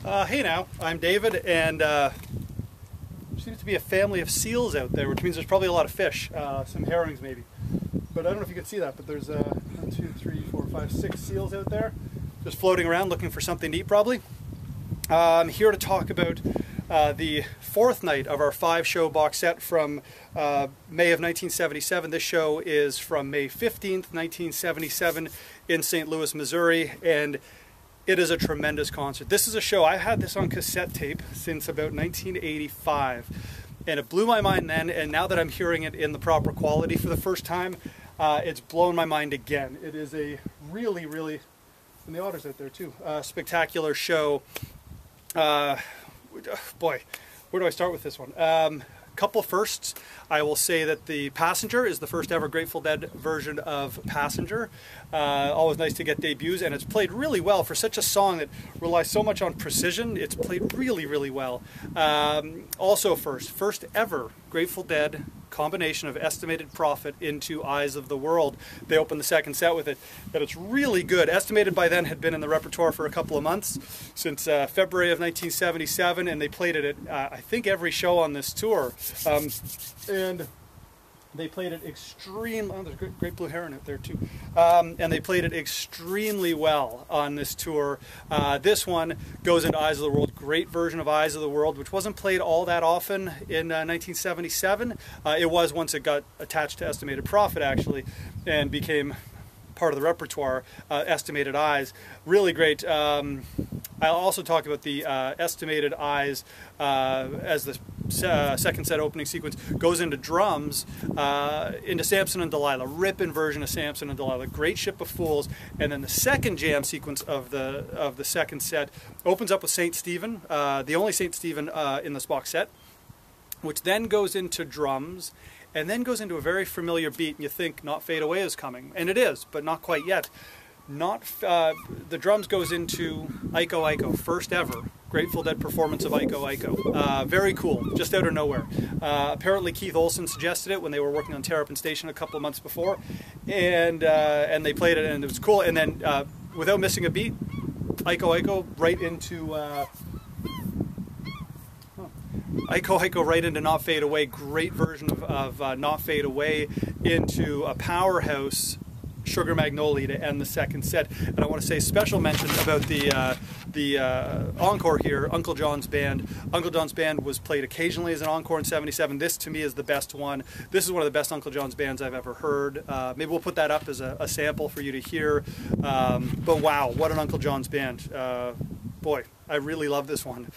Hey now, I'm David, and there seems to be a family of seals out there, which means there's probably a lot of fish, some herrings maybe. But I don't know if you can see that, but there's 1, 2, 3, 4, 5, 6 seals out there, just floating around looking for something to eat probably. I'm here to talk about the 4th night of our 5-show box set from May of 1977. This show is from May 15th, 1977 in St. Louis, Missouri, and it is a tremendous concert. This is a show, I had this on cassette tape since about 1985, and it blew my mind then, and now that I'm hearing it in the proper quality for the first time, it's blown my mind again. It is a really, and the otter's out there too, spectacular show. Boy, where do I start with this one? Couple firsts. I will say that the Passenger is the first ever Grateful Dead version of Passenger. Always nice to get debuts, and it's played really well for such a song that relies so much on precision. It's played really well. Also first ever Grateful Dead combination of Estimated Prophet into Eyes of the World. They opened the second set with it, but it's really good. Estimated by then had been in the repertoire for a couple of months, since February of 1977, and they played it at I think every show on this tour. And they played it extremely, oh, there's a great blue heron out there too. And they played it extremely well on this tour. This one goes into Eyes of the World, great version of Eyes of the World, which wasn't played all that often in 1977. It was once it got attached to Estimated Prophet actually, and became part of the repertoire, Estimated Eyes. Really great. I'll also talk about the Estimated Eyes as the second set opening sequence goes into drums, into Samson and Delilah, ripping version of Samson and Delilah, great Ship of Fools, and then the second jam sequence of the second set opens up with St. Stephen, the only St. Stephen in this box set, which then goes into drums, and then goes into a very familiar beat, and you think Not Fade Away is coming, and it is, but not quite yet. The drums goes into Iko Iko, first ever Grateful Dead performance of Iko Iko. Very cool, just out of nowhere. Apparently Keith Olsen suggested it when they were working on Terrapin Station a couple of months before, and they played it, and it was cool. And then without missing a beat, Iko Iko right into Iko Iko right into Not Fade Away. Great version of Not Fade Away into a powerhouse Sugar Magnolia to end the second set. And I want to say special mention about the encore here, Uncle John's Band. Uncle John's Band was played occasionally as an encore in '77. This to me is the best one. This is one of the best Uncle John's Bands I've ever heard. Maybe we'll put that up as a sample for you to hear. But wow, what an Uncle John's Band. Boy, I really love this one.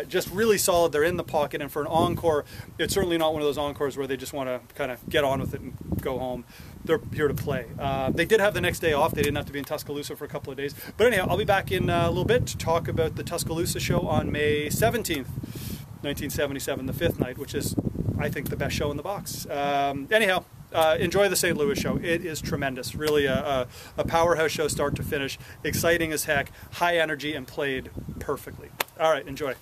Just really solid. They're in the pocket, and for an encore, it's certainly not one of those encores where they just want to kind of get on with it and go home. They're here to play. They did have the next day off. They didn't have to be in Tuscaloosa for a couple of days. But anyhow, I'll be back in a little bit to talk about the Tuscaloosa show on May 17th, 1977, the 5th night, which is, I think, the best show in the box. Anyhow, enjoy the St. Louis show. It is tremendous. Really a powerhouse show start to finish. Exciting as heck, high energy, and played perfectly. All right, enjoy.